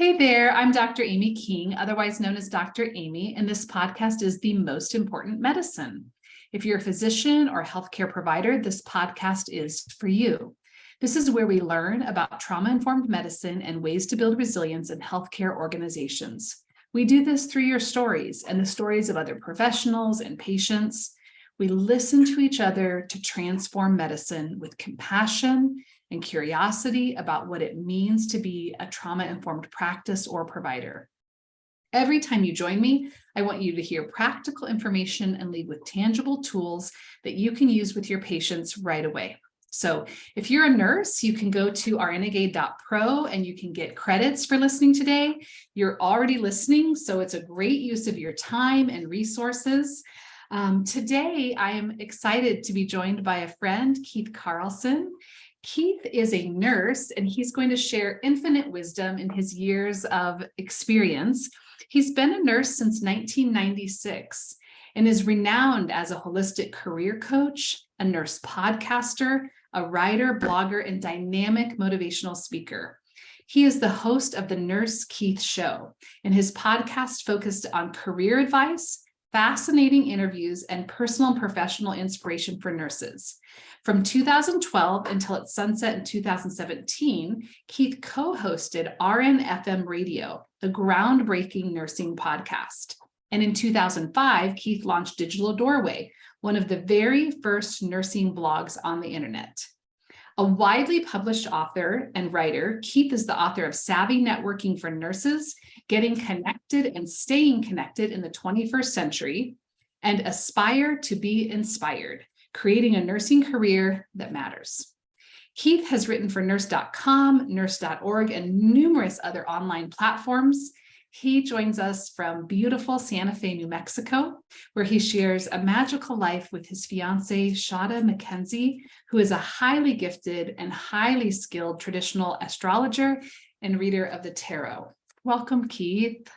Hey there, I'm Dr. Amy King, otherwise known as Dr. Amy, and this podcast is The Most Important Medicine. If you're a physician or healthcare provider, this podcast is for you. This is where we learn about trauma-informed medicine and ways to build resilience in healthcare organizations. We do this through your stories and the stories of other professionals and patients. We listen to each other to transform medicine with compassion and curiosity about what it means to be a trauma-informed practice or provider. Every time you join me, I want you to hear practical information and leave with tangible tools that you can use with your patients right away. So if you're a nurse, you can go to rrenegade.pro and you can get credits for listening today. You're already listening, so it's a great use of your time and resources. Today, I am excited to be joined by a friend, Keith Carlson. Keith is a nurse, and he's going to share infinite wisdom in his years of experience. He's been a nurse since 1996 and is renowned as a holistic career coach, a nurse podcaster, a writer, blogger, and dynamic motivational speaker. He is the host of the Nurse Keith Show, and his podcast focused on career advice, fascinating interviews, and personal and professional inspiration for nurses. From 2012 until its sunset in 2017, Keith co-hosted RNFMRadio, a groundbreaking nursing podcast. And in 2005, Keith launched Digital Doorway, one of the very first nursing blogs on the internet. A widely published author and writer, Keith is the author of Savvy Networking for Nurses, Getting Connected and Staying Connected in the 21st Century, and Aspire to be Inspired, Creating a Nursing Career That Matters. Keith has written for nurse.com, nurse.org, and numerous other online platforms. He joins us from beautiful Santa Fe, New Mexico, where he shares a magical life with his fiancée, Shada McKenzie, who is a highly gifted and highly skilled traditional astrologer and reader of the tarot. Welcome, Keith.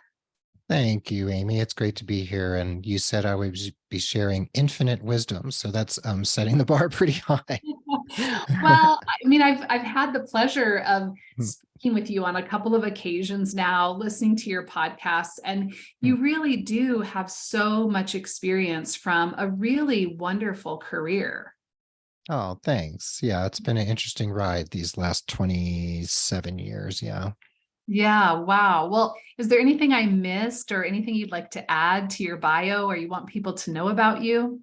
Thank you, Amy. It's great to be here. And you said I would be sharing infinite wisdom. So that's setting the bar pretty high. Well, I mean, I've had the pleasure of speaking with you on a couple of occasions now, listening to your podcasts, and you really do have so much experience from a really wonderful career. Oh, thanks. Yeah, it's been an interesting ride these last 27 years. Yeah. Yeah, wow. Well, is there anything I missed or anything you'd like to add to your bio or you want people to know about you?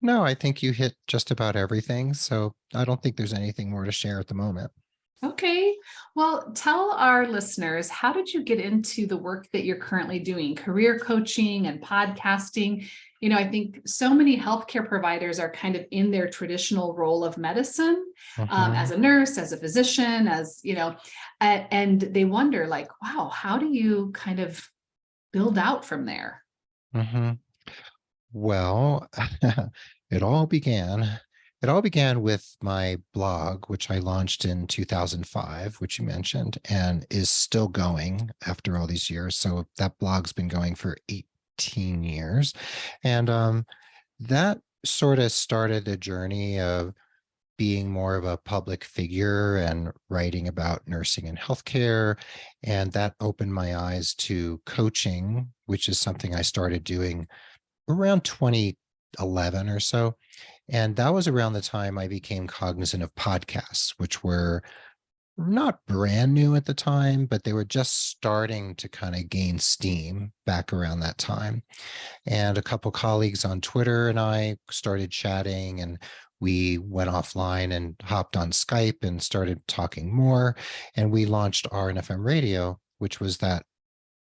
No, I think you hit just about everything. So I don't think there's anything more to share at the moment. Okay. Well, tell our listeners, how did you get into the work that you're currently doing, career coaching and podcasting? You know, I think so many healthcare providers are kind of in their traditional role of medicine, as a nurse, as a physician, and they wonder like, wow, how do you kind of build out from there? Well, it all began. It all began with my blog, which I launched in 2005, which you mentioned, and is still going after all these years. So that blog's been going for 18 years. And that sort of started a journey of being more of a public figure and writing about nursing and healthcare. And that opened my eyes to coaching, which is something I started doing around 2011 or so. And that was around the time I became cognizant of podcasts, which were not brand new at the time, but they were just starting to kind of gain steam back around that time. And a couple colleagues on Twitter and I started chatting, and we went offline and hopped on Skype and started talking more. And we launched RNFMRadio, which was that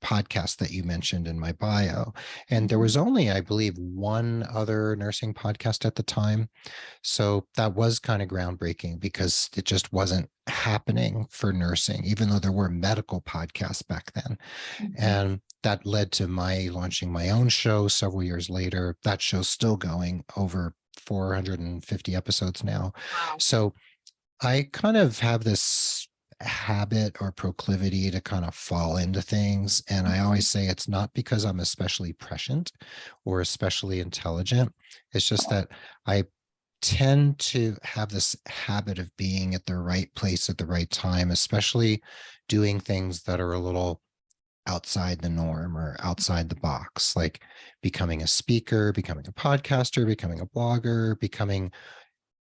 podcast that you mentioned in my bio. And there was only, I believe, one other nursing podcast at the time. So that was kind of groundbreaking because it just wasn't happening for nursing, even though there were medical podcasts back then. And that led to my launching my own show several years later. That show's still going, over 450 episodes now. Wow. So I kind of have this habit or proclivity to kind of fall into things. And I always say it's not because I'm especially prescient or especially intelligent. It's just that I tend to have this habit of being at the right place at the right time, especially doing things that are a little outside the norm or outside the box, like becoming a speaker, becoming a podcaster, becoming a blogger, becoming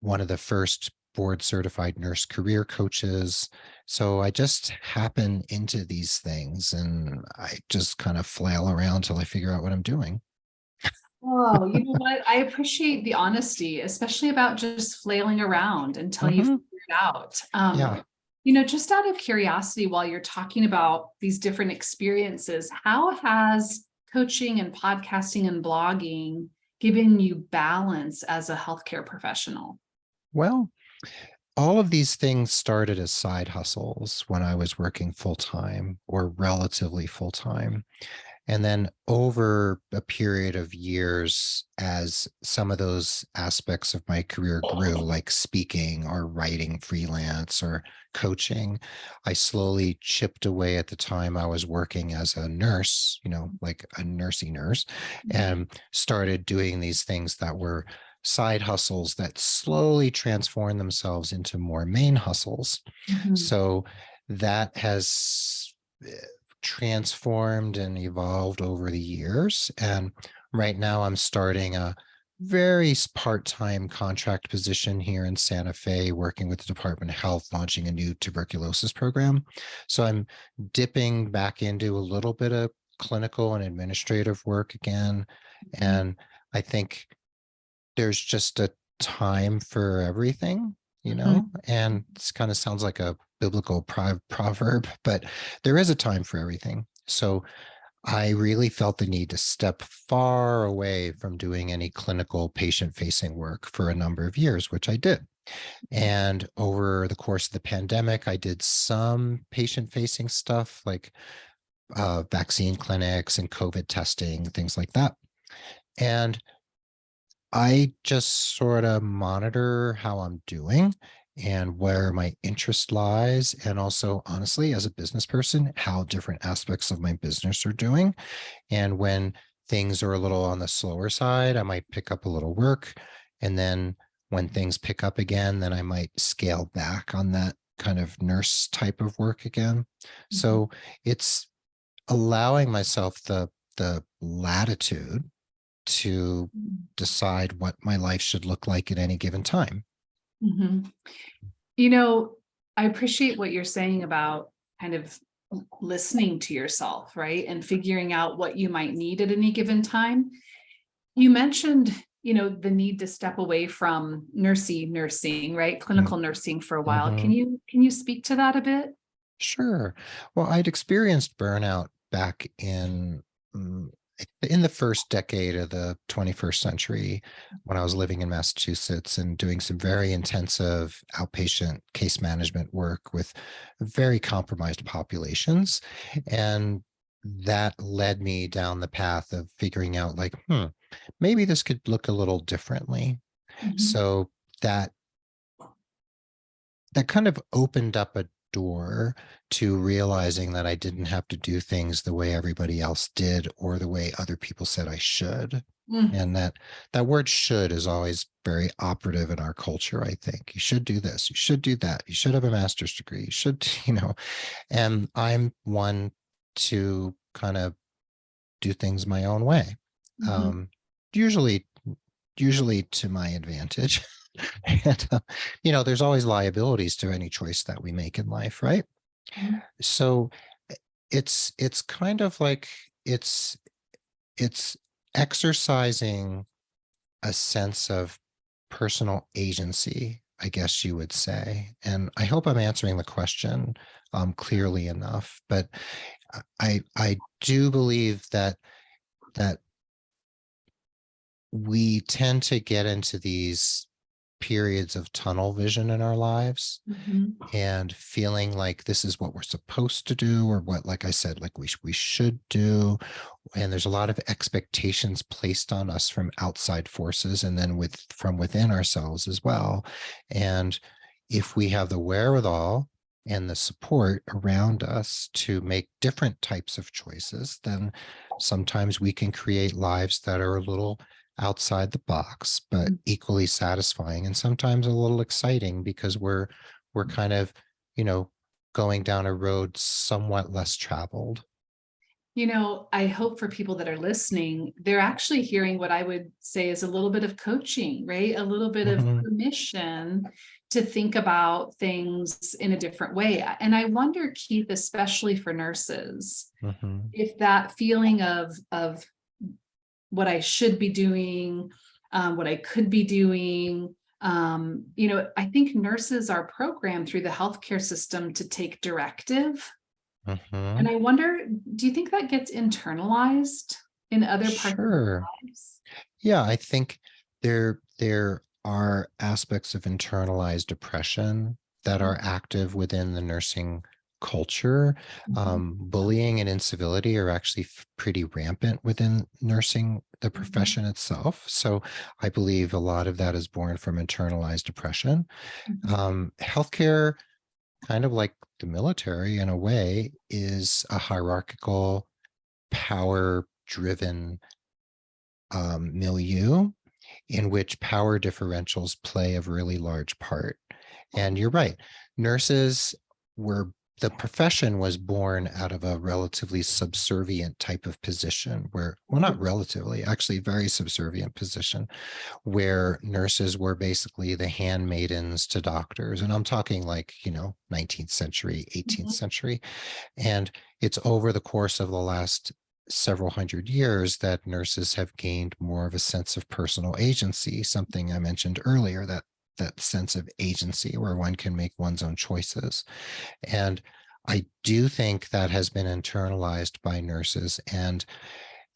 one of the first board certified nurse career coaches. So I just happen into these things and I just kind of flail around till I figure out what I'm doing. Oh, you know what? I appreciate the honesty, especially about just flailing around until you Mhm. figure it out. Yeah. Just out of curiosity, while you're talking about these different experiences, how has coaching and podcasting and blogging given you balance as a healthcare professional? Well, all of these things started as side hustles when I was working full time or relatively full time. And then over a period of years, as some of those aspects of my career grew, like speaking or writing freelance or coaching, I slowly chipped away at the time I was working as a nurse, like a nursing nurse, and started doing these things that were side hustles that slowly transform themselves into more main hustles. Mhm. So that has transformed and evolved over the years. And right now I'm starting a very part-time contract position here in Santa Fe, working with the Department of Health, launching a new tuberculosis program. So I'm dipping back into a little bit of clinical and administrative work again. And I think there's just a time for everything, Mhm. and this kind of sounds like a biblical proverb, but there is a time for everything. So I really felt the need to step far away from doing any clinical patient facing work for a number of years, which I did. And over the course of the pandemic, I did some patient facing stuff like vaccine clinics and COVID testing, things like that. And I just sort of monitor how I'm doing and where my interest lies. And also, honestly, as a business person, how different aspects of my business are doing. And when things are a little on the slower side, I might pick up a little work. And then when things pick up again, then I might scale back on that kind of nurse type of work again. Mhm. So it's allowing myself the latitude to decide what my life should look like at any given time. Mhm. You know, I appreciate what you're saying about kind of listening to yourself, right? And figuring out what you might need at any given time. You mentioned, the need to step away from nursing, right? Clinical nursing for a while. Mm-hmm. Can you speak to that a bit? Sure. Well, I'd experienced burnout back mm, in the first decade of the 21st century when I was living in Massachusetts and doing some very intensive outpatient case management work with very compromised populations. And that led me down the path of figuring out like, maybe this could look a little differently. Mhm. So that that kind of opened up a door to realizing that I didn't have to do things the way everybody else did or the way other people said I should. Mm. And that word should is always very operative in our culture, I think. You should do this, you should do that, you should have a master's degree, you should, and I'm one to kind of do things my own way. Mhm. Um, usually usually to my advantage. And there's always liabilities to any choice that we make in life, right? Mhm. So it's kind of like it's it's exercising a sense of personal agency, I guess you would say. And I hope I'm answering the question clearly enough. But I do believe that we tend to get into these periods of tunnel vision in our lives Mhm. and feeling like this is what we're supposed to do or what, like I said, like we should do. And there's a lot of expectations placed on us from outside forces and then from within ourselves as well. And if we have the wherewithal and the support around us to make different types of choices, then sometimes we can create lives that are a little outside the box, but Mhm. equally satisfying and sometimes a little exciting because we're kind of, you know, going down a road somewhat less traveled. I hope for people that are listening, they're actually hearing what I would say is a little bit of coaching, right? A little bit of Mhm, permission to think about things in a different way. And I wonder, Keith, especially for nurses, mhm. if that feeling of what I should be doing, what I could be doing, I think nurses are programmed through the healthcare system to take directive. And Mhm. I wonder, do you think that gets internalized in other parts of their Sure. lives? Yeah, I think there are aspects of internalized depression that Mhm, are active within the nursing culture. mhm, Bullying and incivility are actually pretty rampant within nursing, the mhm, profession itself. So I believe a lot of that is born from internalized depression. mhm, Healthcare, kind of like the military in a way, is a hierarchical, power driven milieu in which power differentials play a really large part. And you're right, nurses were, the profession was born out of a relatively subservient type of position where, well, not relatively, actually very subservient position, where nurses were basically the handmaidens to doctors. And I'm talking like, 19th century, 18th mhm, century. And it's over the course of the last several hundred years that nurses have gained more of a sense of personal agency, something I mentioned earlier, that sense of agency where one can make one's own choices. And I do think that has been internalized by nurses, and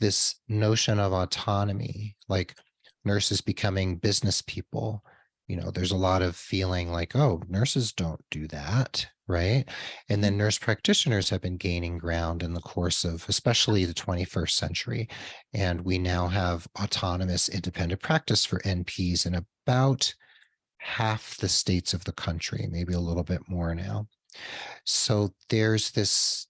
this notion of autonomy, like nurses becoming business people. There's a lot of feeling like, oh, nurses don't do that, right? And then nurse practitioners have been gaining ground in the course of especially the 21st century. And we now have autonomous independent practice for NPs in about half the states of the country, maybe a little bit more now. So there's this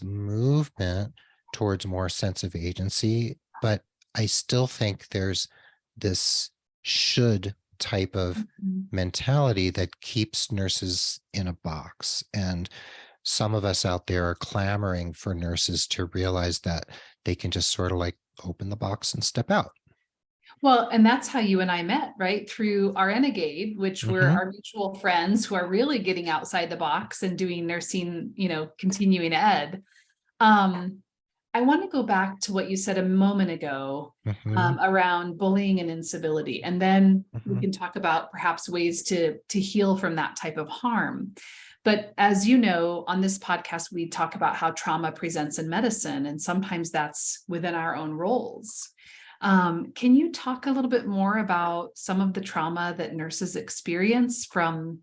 movement towards more sense of agency, but I still think there's this should type of mhm. mentality that keeps nurses in a box. And some of us out there are clamoring for nurses to realize that they can just sort of like open the box and step out. Well, and that's how you and I met, right? Through our Renegade, which were Hmm. our mutual friends who are really getting outside the box and doing nursing, continuing ed. Um, I want to go back to what you said a moment ago, Hmm. around bullying and incivility, and then we Hmm. can talk about perhaps ways to heal from that type of harm. But as you know, on this podcast, we talk about how trauma presents in medicine, and sometimes that's within our own roles. Can you talk a little bit more about some of the trauma that nurses experience from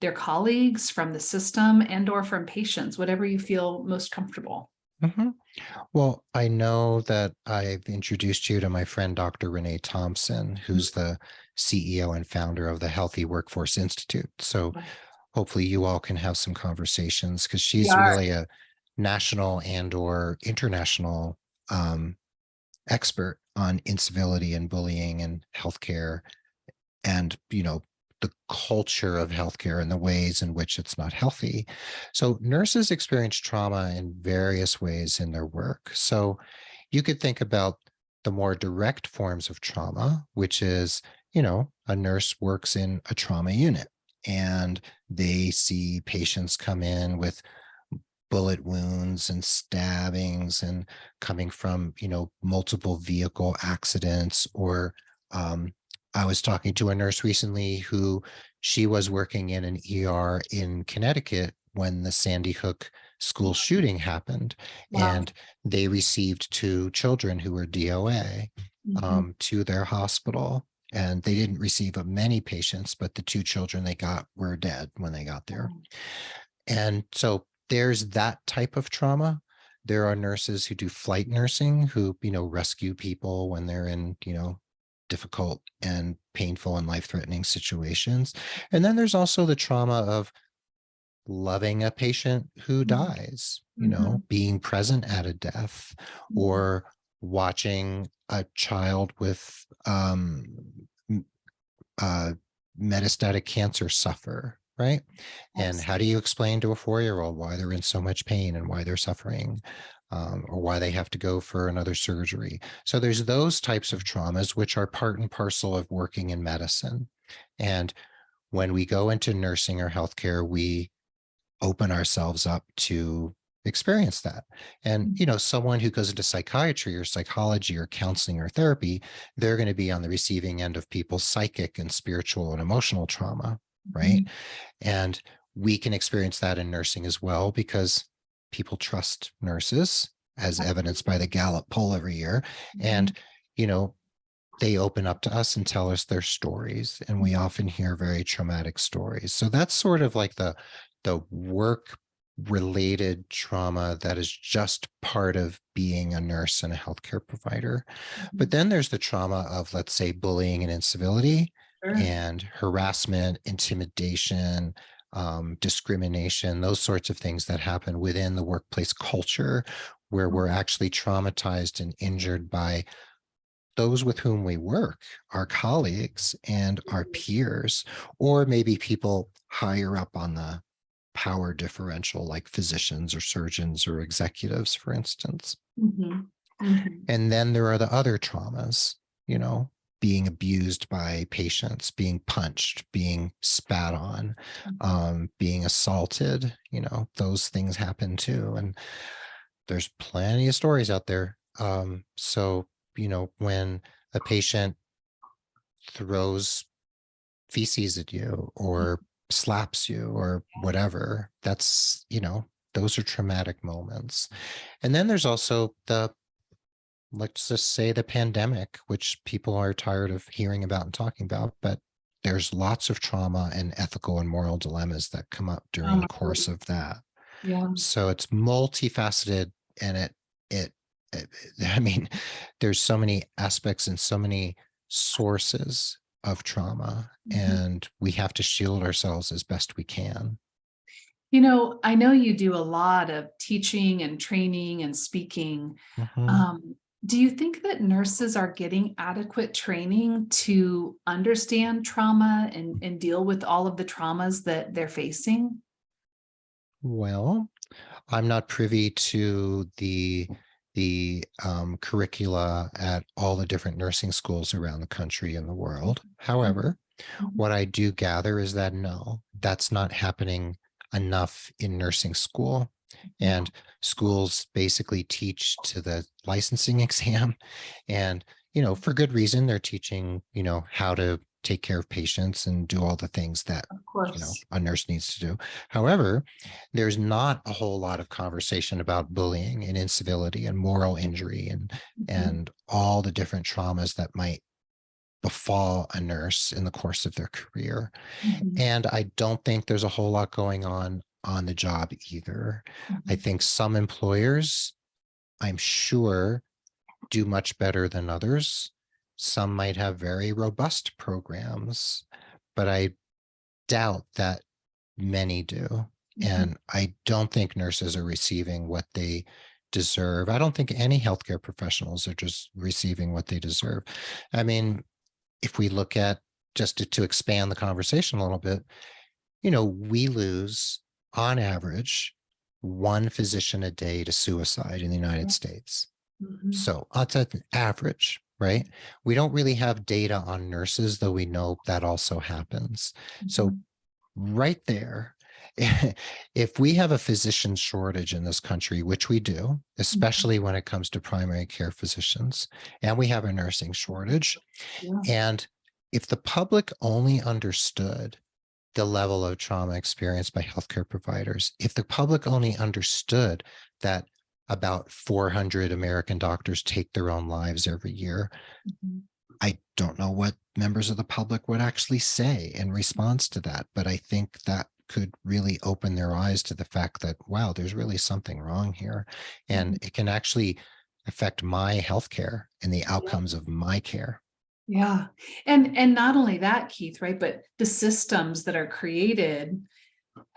their colleagues, from the system, and or from patients, whatever you feel most comfortable? Hmm. Well, I know that I've introduced you to my friend, Dr. Renee Thompson, who's the CEO and founder of the Healthy Workforce Institute. So hopefully you all can have some conversations because We she's are. really a national and or international um, expert on incivility and bullying and healthcare, and the culture of healthcare and the ways in which it's not healthy. So nurses experience trauma in various ways in their work. So you could think about the more direct forms of trauma, which is, a nurse works in a trauma unit and they see patients come in with bullet wounds and stabbings and coming from, multiple vehicle accidents. Or I was talking to a nurse recently who she was working in an ER in Connecticut when the Sandy Hook school shooting happened, Wow. and they received two children who were DOA Mhm. to their hospital. And they didn't receive many patients, but the two children they got were dead when they got there. And so there's that type of trauma. There are nurses who do flight nursing who, rescue people when they're in, difficult and painful and life-threatening situations. And then there's also the trauma of loving a patient who Mhm. dies, Mhm. being present at a death, Mhm. or watching a child with uh, metastatic cancer suffer, right? And Yes. how do you explain to a 4-year-old why they're in so much pain and why they're suffering? or why they have to go for another surgery. So there's those types of traumas, which are part and parcel of working in medicine. And when we go into nursing or healthcare, we open ourselves up to experience that. And, someone who goes into psychiatry or psychology or counseling or therapy, they're going to be on the receiving end of people's psychic and spiritual and emotional trauma, right? Mhm. And we can experience that in nursing as well, because people trust nurses, as evidenced by the Gallup poll every year. And, Mhm. you know, they open up to us and tell us their stories, and we often hear very traumatic stories. So that's sort of like the work related trauma that is just part of being a nurse and a healthcare provider. But Mhm. then there's the trauma of, let's say, bullying and incivility Sure. and harassment, intimidation, discrimination, those sorts of things that happen within the workplace culture, where we're actually traumatized and injured by those with whom we work, our colleagues and our peers, or maybe people higher up on the power differential, like physicians or surgeons or executives, for instance. Mhm. Mhm. And then there are the other traumas, you know, being abused by patients, being punched, being spat on, being assaulted, those things happen too. And there's plenty of stories out there. So, when a patient throws feces at you or slaps you or whatever, those are traumatic moments. And then there's also let's just say the pandemic, which people are tired of hearing about and talking about, but there's lots of trauma and ethical and moral dilemmas that come up Oh during the my course goodness. of that. Yeah. So it's multifaceted, and it, it I mean, there's so many aspects and so many sources of trauma, Mhm. and we have to shield ourselves as best we can. I know you do a lot of teaching and training and speaking. Mhm. Um, do you think that nurses are getting adequate training to understand trauma and deal with all of the traumas that they're facing? Well, I'm not privy to the curricula at all the different nursing schools around the country and the world. However, Mhm. what I do gather is that no, that's not happening enough in nursing school. Yeah, And schools basically teach to the licensing exam. And, for good reason, they're teaching, how to take care of patients and do all the things that, of course. a nurse needs to do. However, there's not a whole lot of conversation about bullying and incivility and moral injury and Mhm. and all the different traumas that might befall a nurse in the course of their career. Mhm. And I don't think there's a whole lot going on the job either. I Mhm. think some employers, I'm sure, do much better than others. Some might have very robust programs, but I doubt that many do. Mhm. And I don't think nurses are receiving what they deserve. I don't think any healthcare professionals are just receiving what they deserve. I mean, if we look at, just to expand the conversation a little bit, we lose on average one physician a day to suicide in the United Yeah. States. Mhm. So that's an average, right? We don't really have data on nurses, though we know that also happens. So Mhm. right there, if we have a physician shortage in this country, which we do, Mhm. especially when it comes to primary care physicians, and we have a nursing shortage, Yeah. and if the public only understood the level of trauma experienced by healthcare providers, if the public only understood that about 400 American doctors take their own lives every year, Mhm. I don't know what members of the public would actually say in response to that. But I think that could really open their eyes to the fact that, wow, there's really something wrong here. And Mhm. it can actually affect my healthcare and the Yeah. outcomes of my care. Yeah. And not only that, Keith, right? But the systems that are created,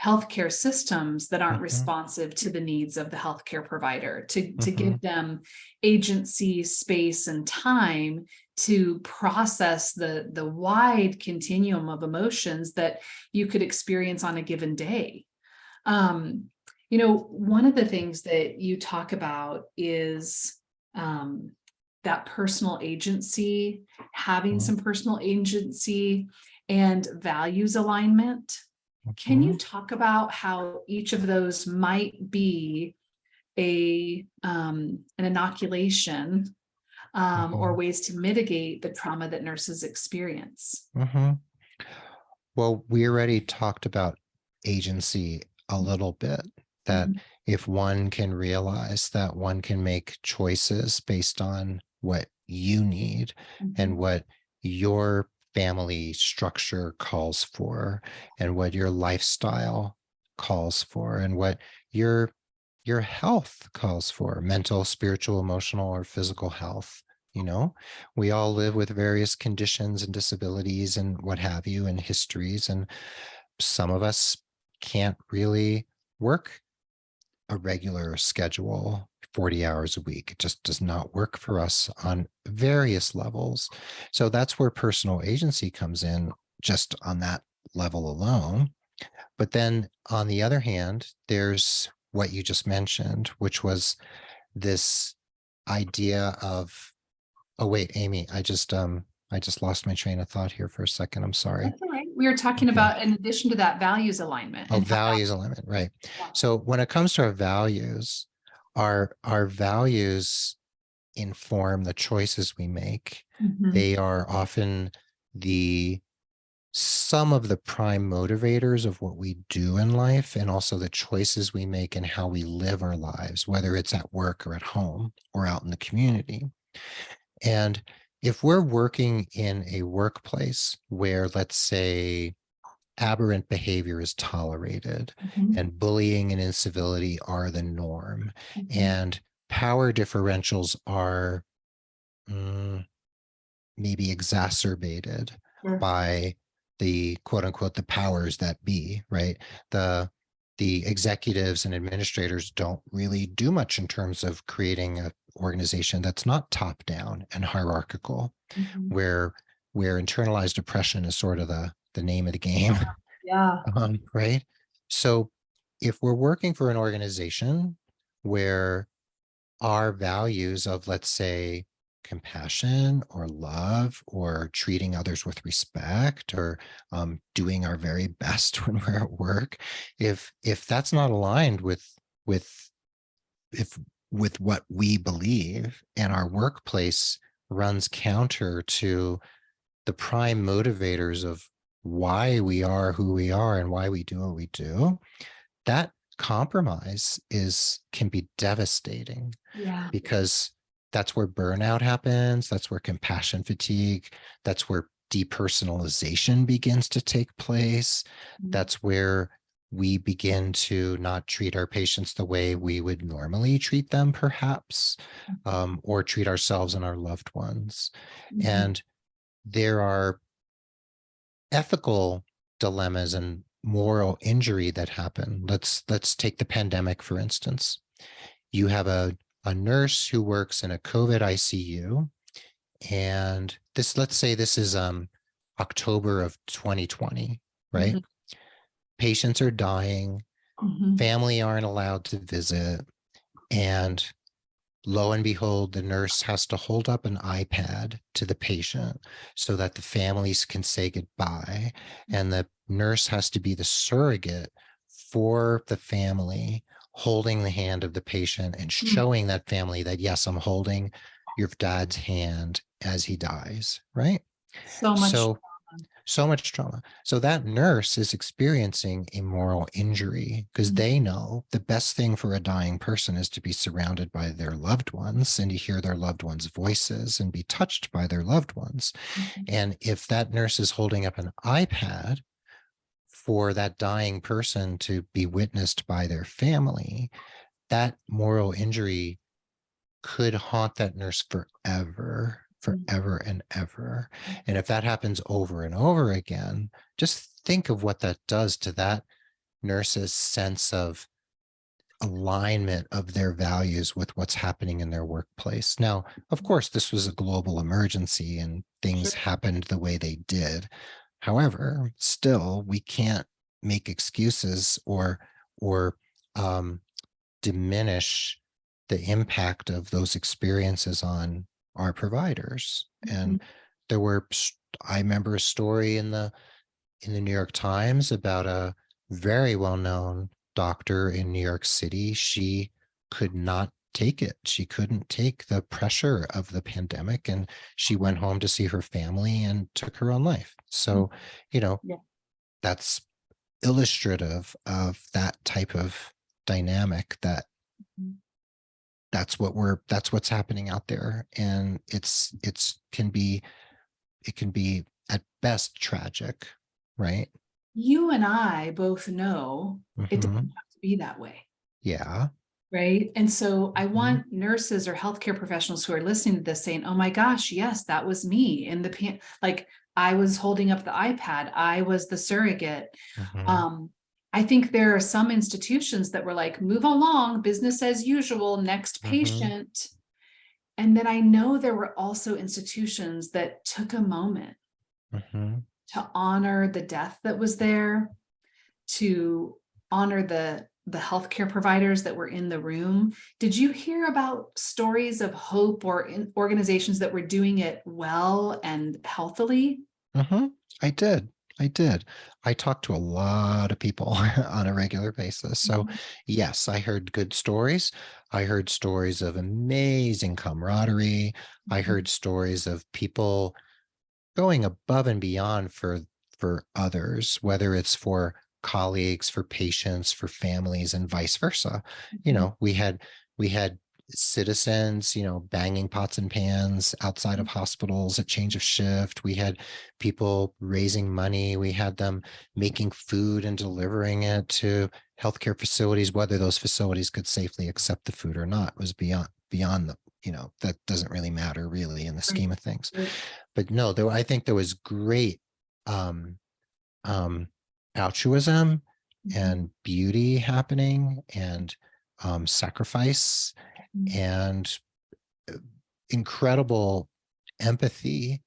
healthcare systems that aren't Mhm, responsive to the needs of the healthcare provider, to mhm, give them agency, space, and time to process the wide continuum of emotions that you could experience on a given day. Um, One of the things that you talk about is that personal agency, having some personal agency and values alignment. Can you talk about how each of those might be an inoculation or ways to mitigate the trauma that nurses experience? Well, we already talked about agency a little bit, that if one can realize that one can make choices based on what you need and what your family structure calls for and what your lifestyle calls for and what your health calls for, mental, spiritual, emotional, or physical health. We all live with various conditions and disabilities and what have you, and histories. And some of us can't really work a regular schedule 40 hours a week. It just does not work for us on various levels. So that's where personal agency comes in, just on that level alone. But then on the other hand, there's what you just mentioned, which was this idea of, oh wait, Amy, I just lost my train of thought here for a second. I'm sorry. That's all right. We were talking about, in addition to that, values alignment. Oh, values alignment, right. So when it comes to our values, our values inform the choices we make. They are often some of the prime motivators of what we do in life, and also the choices we make and how we live our lives, whether it's at work or at home or out in the community. And if we're working in a workplace where, let's say, aberrant behavior is tolerated and bullying and incivility are the norm, and power differentials are maybe exacerbated by the quote unquote the powers that be, right? The executives and administrators don't really do much in terms of creating an organization that's not top down and hierarchical, where internalized oppression is sort of the name of the game. Right. So if we're working for an organization where our values of, let's say, compassion or love or treating others with respect or doing our very best when we're at work, if that's not aligned with what we believe, and our workplace runs counter to the prime motivators of why we are who we are and why we do what we do, that compromise can be devastating. Because that's where burnout happens. That's where compassion fatigue. That's where depersonalization begins to take place. That's where we begin to not treat our patients the way we would normally treat them, perhaps, or treat ourselves and our loved ones. And there are ethical dilemmas and moral injury that happen. Let's take the pandemic, for instance. You have a nurse who works in a COVID ICU, and let's say this is October of 2020, right? Patients are dying, family aren't allowed to visit, and lo and behold, the nurse has to hold up an iPad to the patient so that the families can say goodbye. And the nurse has to be the surrogate for the family, holding the hand of the patient and showing that family that, yes, I'm holding your dad's hand as he dies, right? So much trauma. So that nurse is experiencing a moral injury because they know the best thing for a dying person is to be surrounded by their loved ones and to hear their loved ones' voices and be touched by their loved ones. And if that nurse is holding up an iPad for that dying person to be witnessed by their family, that moral injury could haunt that nurse forever and ever. And if that happens over and over again, just think of what that does to that nurse's sense of alignment of their values with what's happening in their workplace. Now, of course, this was a global emergency and things happened the way they did. However, still, we can't make excuses or um, diminish the impact of those experiences on our providers. And there were, I remember a story in the New York Times about a very well-known doctor in New York City. She could not take it. She couldn't take the pressure of the pandemic, and she went home to see her family and took her own life. So, Yeah. that's illustrative of that type of dynamic, that's what's happening out there. And it can be at best tragic, right? You and I both know it doesn't Mhm. have to be that way. Yeah. Right. And so I Mhm. want nurses or healthcare professionals who are listening to this saying, oh my gosh, yes, that was me in the like I was holding up the iPad. I was the surrogate. Mhm. I think there are some institutions that were like, move along, business as usual, next Mhm. patient. And then I know there were also institutions that took a moment Mhm. to honor the death that was there, to honor the healthcare providers that were in the room. Did you hear about stories of hope or organizations that were doing it well and healthily? Mhm. I did. I did. I talked to a lot of people on a regular basis. So, Mhm. yes, I heard good stories. I heard stories of amazing camaraderie. I heard stories of people going above and beyond for others, whether it's for colleagues, for patients, for families, and vice versa. Mhm. We had citizens, banging pots and pans outside of hospitals at change of shift. We had people raising money. We had them making food and delivering it to healthcare facilities, whether those facilities could safely accept the food or not was beyond the, that doesn't really matter really in the Right. scheme of things. Right. But no, I think there was great um, um, altruism Mhm. and beauty happening, and sacrifice, Mhm. and incredible empathy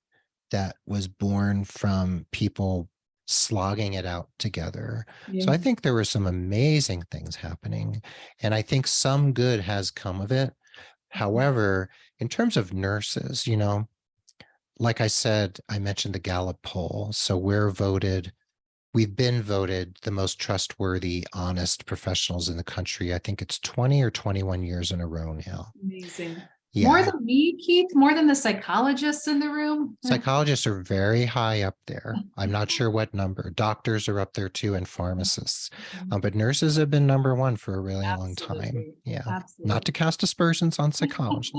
that was born from people slogging it out together. So Yeah. I think there were some amazing things happening, and I think some good has come of it. However, in terms of nurses, like I said, I mentioned the Gallup poll. So we've been voted the most trustworthy, honest professionals in the country. I think it's 20 or 21 years in a row now. Amazing. More Yeah. than me, Keith, more than the psychologists in the room. Psychologists are very high up there. I'm not sure what number. Doctors are up there too, and pharmacists. But nurses have been number one for a really long time. Absolutely. Yeah. Not to Absolutely. cast aspersions on psychologists.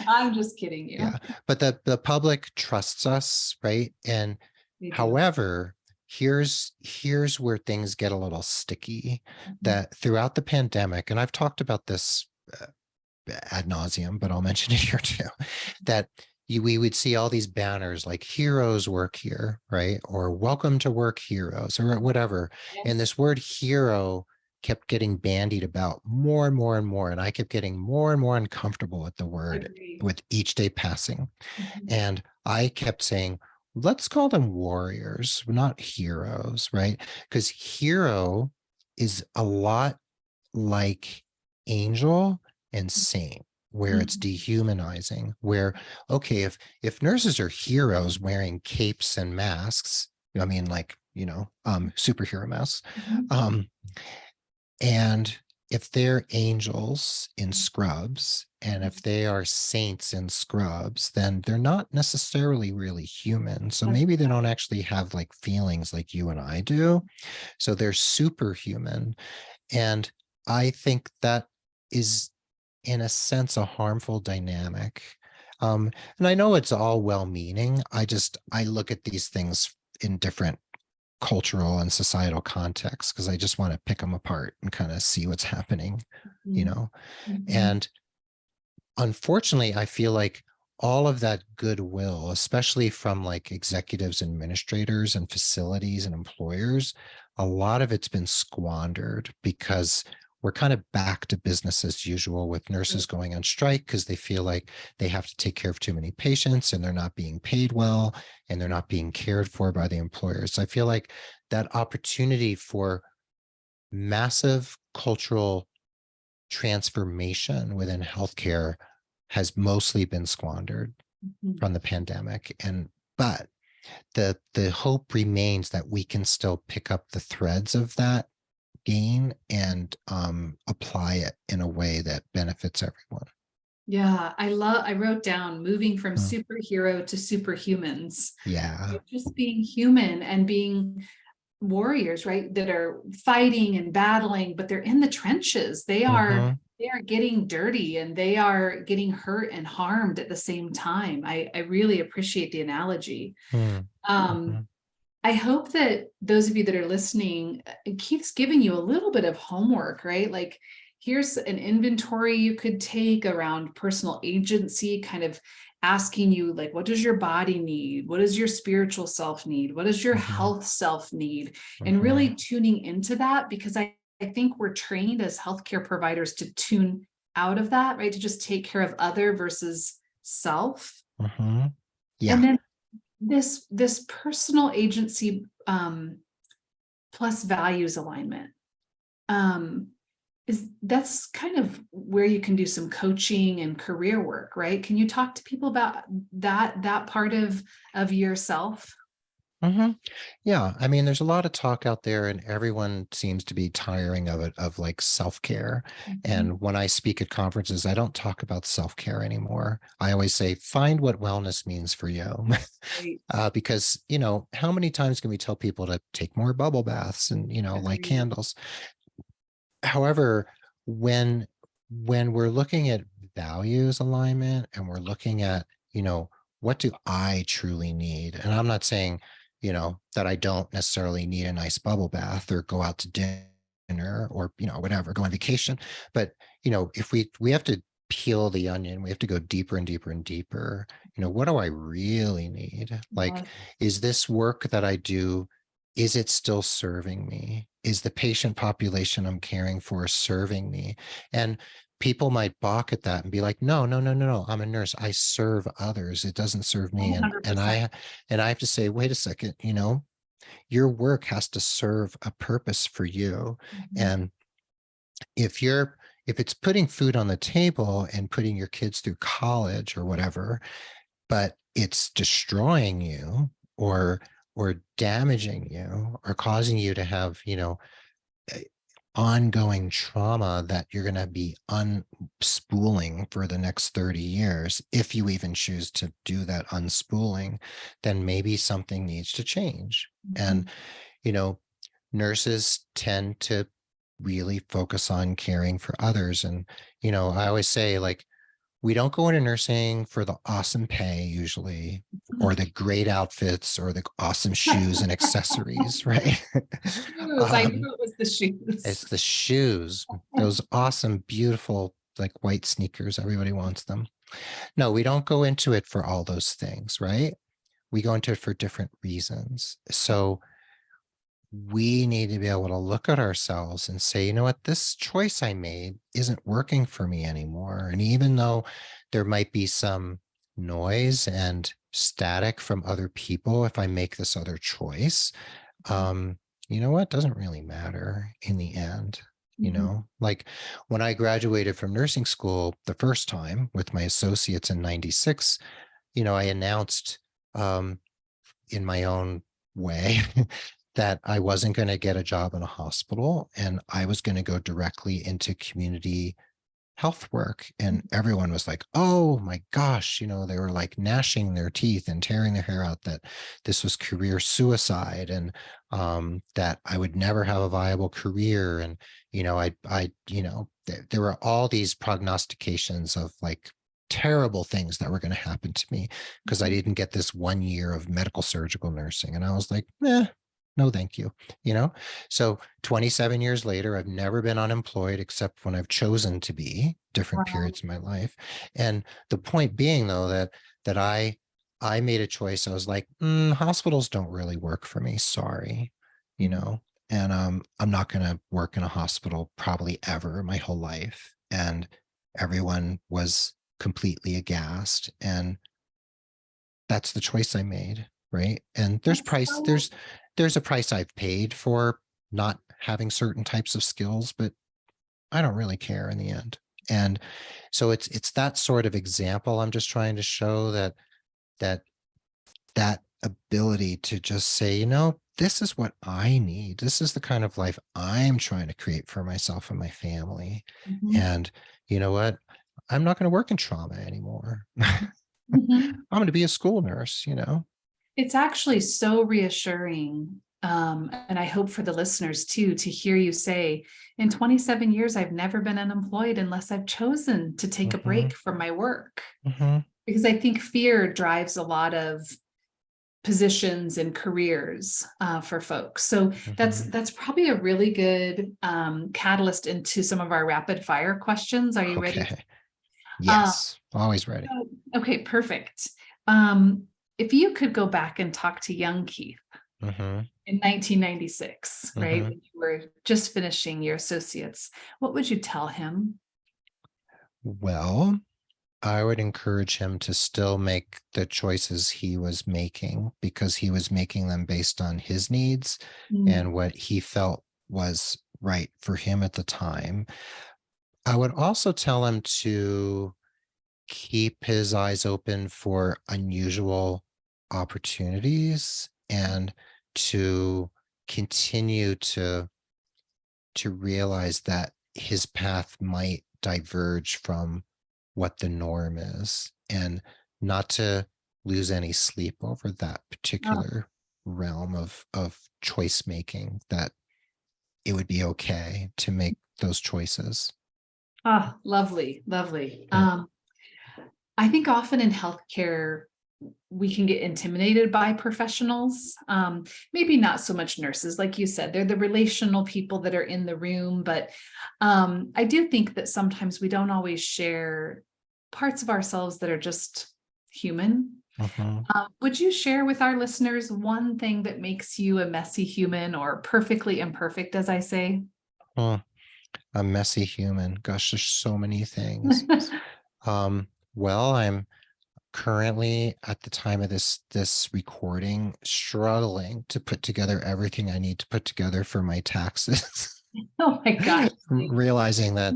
I'm just kidding you. Yeah. But the public trusts us, right? And They do. however, here's where things get a little sticky. That throughout the pandemic, and I've talked about this ad nauseum, but I'll mention it here too, that we would see all these banners like heroes work here, right? Or welcome to work heroes or whatever. And Yes. this word hero kept getting bandied about more and more and more. And I kept getting more and more uncomfortable with the word Agree. with each day passing. Mhm. And I kept saying, let's call them warriors, not heroes, right? Because hero is a lot like angel and saint, where it's Mhm. dehumanizing, where, okay, if nurses are heroes wearing capes and masks, I mean, like, superhero masks, Mhm. um, and if they're angels in scrubs, and if they are saints in scrubs, then they're not necessarily really human. So That's maybe they don't actually have like feelings like you and I do. So they're superhuman. And I think that is, in a sense, a harmful dynamic. And I know it's all well-meaning. I look at these things in different cultural and societal contexts because I just want to pick them apart and kind of see what's happening, you Mhm. know. Mhm. And unfortunately, I feel like all of that goodwill, especially from like executives, administrators, and facilities and employers, a lot of it's been squandered because we're kind of back to business as usual with nurses going on strike because they feel like they have to take care of too many patients and they're not being paid well and they're not being cared for by the employers. So I feel like that opportunity for massive cultural transformation within healthcare has mostly been squandered from the pandemic. But the hope remains that we can still pick up the threads of that gain and apply it in a way that benefits everyone. Yeah, I wrote down moving from Mm. superhero to superhumans. Yeah. Just being human and being warriors, right? That are fighting and battling, but they're in the trenches. Mhm. They are getting dirty and they are getting hurt and harmed at the same time. I really appreciate the analogy. Mm. Um, Mhm. I hope that those of you that are listening, it keeps giving you a little bit of homework, right? Like, here's an inventory you could take around personal agency, kind of asking you, like, what does your body need? What does your spiritual self need? What does your Mhm. health self need? And Mhm. really tuning into that, because I think we're trained as healthcare providers to tune out of that, right? To just take care of other versus self. Mhm. And Yeah. then this personal agency plus values alignment is that's kind of where you can do some coaching and career work, right? Can you talk to people about that part of yourself? Mhm. Yeah. I mean, there's a lot of talk out there, and everyone seems to be tiring of it, of like self-care. Mhm. And when I speak at conferences, I don't talk about self-care anymore. I always say, find what wellness means for you. Right. Because, how many times can we tell people to take more bubble baths and, light Agreed. candles? However, when we're looking at values alignment, and we're looking at, what do I truly need? And I'm not saying, that I don't necessarily need a nice bubble bath or go out to dinner or, whatever, go on vacation. But, if we have to peel the onion, we have to go deeper and deeper and deeper. What do I really need? Like, Yeah. is this work that I do, is it still serving me? Is the patient population I'm caring for serving me? And people might balk at that and be like, no, no, no, no, no. I'm a nurse. I serve others. It doesn't serve me. And 100%. I have to say, wait a second, your work has to serve a purpose for you. Mhm. And if it's putting food on the table and putting your kids through college or whatever, but it's destroying you, or damaging you, or causing you to have, eh, ongoing trauma that you're going to be unspooling for the next 30 years, if you even choose to do that unspooling, then maybe something needs to change. And, Mhm. you know, nurses tend to really focus on caring for others. And, I always say, like, we don't go into nursing for the awesome pay usually, or the great outfits, or the awesome shoes and accessories, right? Shoes. I um, knew it was the shoes. it's the shoes, those awesome, beautiful, like white sneakers. Everybody wants them. No, we don't go into it for all those things, right? We go into it for different reasons. So we need to be able to look at ourselves and say, you know what, this choice I made isn't working for me anymore. And even though there might be some noise and static from other people if I make this other choice, um, you know what, doesn't really matter in the end. Mhm. Like when I graduated from nursing school the first time with my associates in 96, I announced, um, in my own way, that I wasn't going to get a job in a hospital, and I was going to go directly into community health work. And everyone was like, oh my gosh, they were like gnashing their teeth and tearing their hair out that this was career suicide, and that I would never have a viable career. And, there were all these prognostications of like terrible things that were going to happen to me because I Mhm. didn't get this 1 year of medical surgical nursing. And I was like, no, thank you. You know, so 27 years later, I've never been unemployed except when I've chosen to be, different Wow. periods in my life. And the point being, though, that I made a choice. I was like, hospitals don't really work for me. Sorry, you Mhm. know, and I'm not going to work in a hospital probably ever my whole life. And everyone was completely aghast. And that's the choice I made, right? And That's so there's a price I've paid for not having certain types of skills, but I don't really care in the end. And so it's that sort of example I'm just trying to show, that that ability to just say, this is what I need. This is the kind of life I'm trying to create for myself and my family. Mhm. And you know what? I'm not going to work in trauma anymore. I'm Mhm. going to be a school nurse. It's actually so reassuring. And I hope for the listeners too, to hear you say, in 27 years, I've never been unemployed unless I've chosen to take a Hmm. break from my work. Hmm. Because I think fear drives a lot of positions and careers for folks. So Hmm. that's probably a really good catalyst into some of our rapid fire questions. Are you ready? Okay. Uh, Yes. Always ready. okay, perfect. Um, if you could go back and talk to young Keith Hmm. in 1996, right, Hmm. when you were just finishing your associates, what would you tell him? Well, I would encourage him to still make the choices he was making, because he was making them based on his needs Mm. and what he felt was right for him at the time. I would also tell him to keep his eyes open for unusual opportunities, and to continue to realize that his path might diverge from what the norm is, and not to lose any sleep over that Oh, particular realm of choice making, that it would be okay to make those choices. lovely, lovely. Yeah. I think often in healthcare, we can get intimidated by professionals. Maybe not so much nurses, like you said, they're the relational people that are in the room. But I do think that sometimes we don't always share parts of ourselves that are just human. Hmm. Would you share with our listeners one thing that makes you a messy human, or perfectly imperfect, as I say? A messy human. Gosh, there's so many things. Well, I'm currently, at the time of this recording, struggling to put together everything I need to put together for my taxes. Oh my gosh. Realizing that,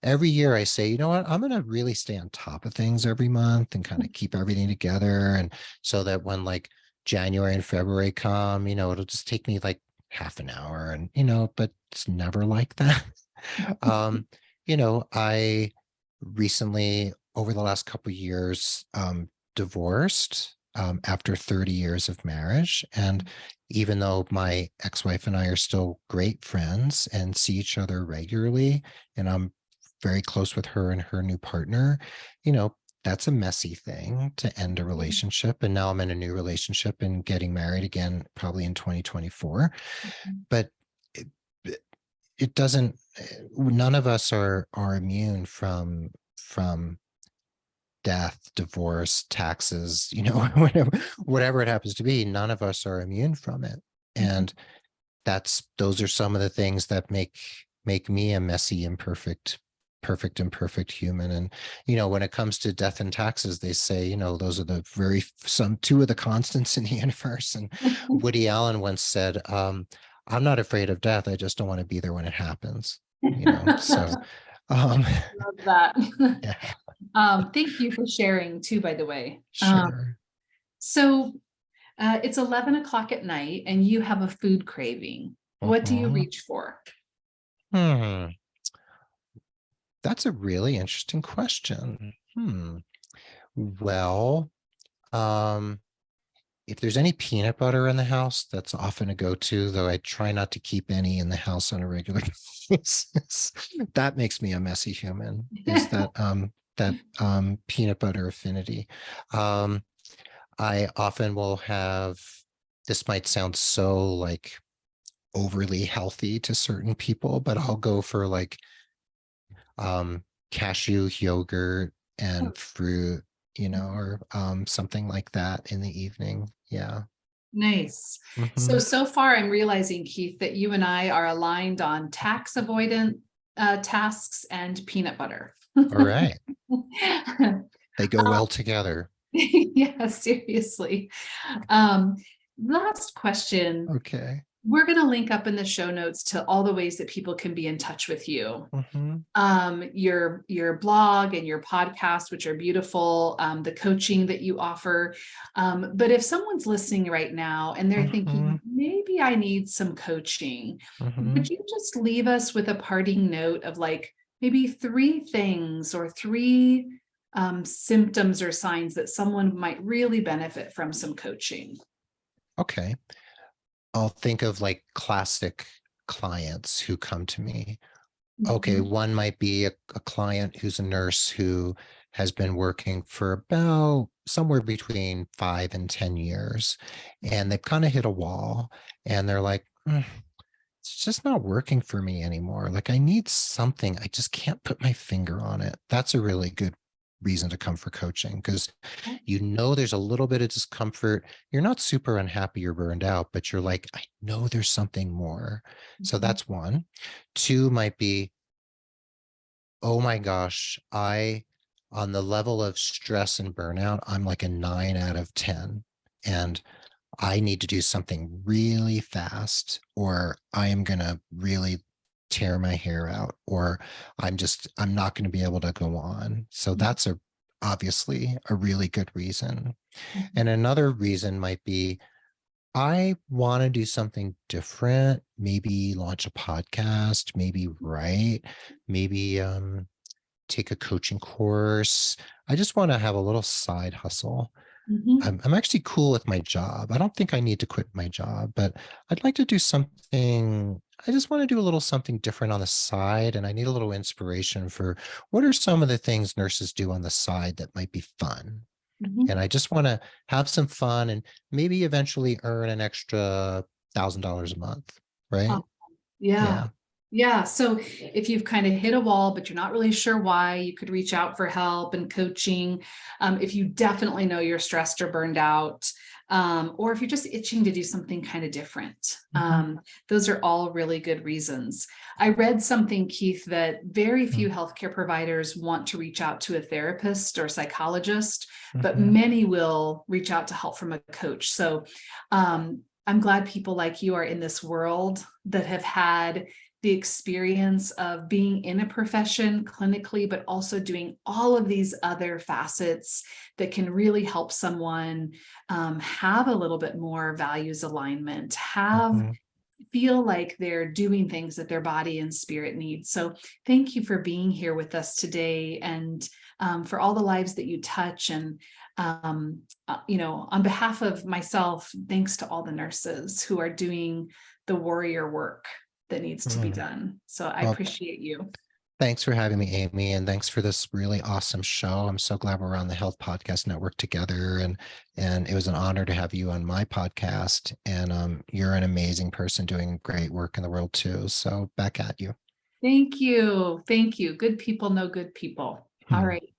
every year I say, you know what, I'm going to really stay on top of things every month and kind of keep everything together. And so that when like January and February come, it'll just take me like half an hour, and, but it's never like that. Um, I recently, over the last couple of years, divorced after 30 years of marriage. And even though my ex-wife and I are still great friends and see each other regularly, and I'm very close with her and her new partner, you know, that's a messy thing to end a relationship. And now I'm in a new relationship and getting married again, probably in 2024. But it, it doesn't, none of us are immune from death, divorce, taxes, whatever it happens to be. None of us are immune from it. And those are some of the things that make me a messy, imperfect human. And when it comes to death and taxes, they say, those are two of the constants in the universe. And Woody Allen once said, I'm not afraid of death, I just don't want to be there when it happens. So um Love that. yeah. Thank you for sharing too, by the way. Sure. So it's 11 o'clock at night and you have a food craving. What do you Mhm. reach for? Hmm. That's a really interesting question. Well, um, if there's any peanut butter in the house, that's often a go-to, though I try not to keep any in the house on a regular basis. That makes me a messy human, is that peanut butter affinity. Um, I often will have, this might sound so like overly healthy to certain people, but I'll go for like cashew yogurt and fruit, or something like that in the evening. Yeah. Nice. So, Hmm. so far I'm realizing, Keith, that you and I are aligned on tax avoidant tasks and peanut butter. All right. They go well together. Yeah, seriously. Um, Last question. Okay. We're going to link up in the show notes to all the ways that people can be in touch with you. Your blog and your podcast, which are beautiful, the coaching that you offer. But if someone's listening right now and they're thinking, maybe I need some coaching, would you just leave us with a parting note of like maybe 3 things or 3 symptoms or signs that someone might really benefit from some coaching? Okay. I'll think of like classic clients who come to me. Okay, one might be a client who's a nurse who has been working for about somewhere between 5 and 10 years, and they've kind of hit a wall, and they're like, it's just not working for me anymore. Like I need something. I just can't put my finger on it. That's a really good reason to come for coaching, because you know there's a little bit of discomfort. You're not super unhappy or burned out, but you're like, I know there's something more. So that's one. 2 might be, oh my gosh, on the level of stress and burnout, I'm like a 9 out of 10. And I need to do something really fast, or I am going to really tear my hair out, or I'm not going to be able to go on. So that's obviously a really good reason. And another reason might be, I want to do something different, maybe launch a podcast, maybe write, maybe take a coaching course. I just want to have a little side hustle. I'm actually cool with my job. I don't think I need to quit my job, but I'd like to do something. I just want to do a little something different on the side. And I need a little inspiration for what are some of the things nurses do on the side that might be fun. And I just want to have some fun and maybe eventually earn an extra $1,000 a month. Right. Yeah. Yeah. So if you've kind of hit a wall, but you're not really sure why, you could reach out for help and coaching. If you definitely know you're stressed or burned out, or if you're just itching to do something kind of different. Those are all really good reasons. I read something, Keith, that very few healthcare providers want to reach out to a therapist or psychologist, but many will reach out to help from a coach. So I'm glad people like you are in this world that have had the experience of being in a profession clinically, but also doing all of these other facets that can really help someone have a little bit more values alignment, feel like they're doing things that their body and spirit need. So thank you for being here with us today, and for all the lives that you touch. And on behalf of myself, thanks to all the nurses who are doing the warrior work that needs to be done. So I appreciate you. Thanks for having me, Amy, and thanks for this really awesome show. I'm so glad we're on the Health Podcast Network together, and it was an honor to have you on my podcast. And you're an amazing person doing great work in the world too. So back at you. Thank you. Thank you. Good people know good people. All right.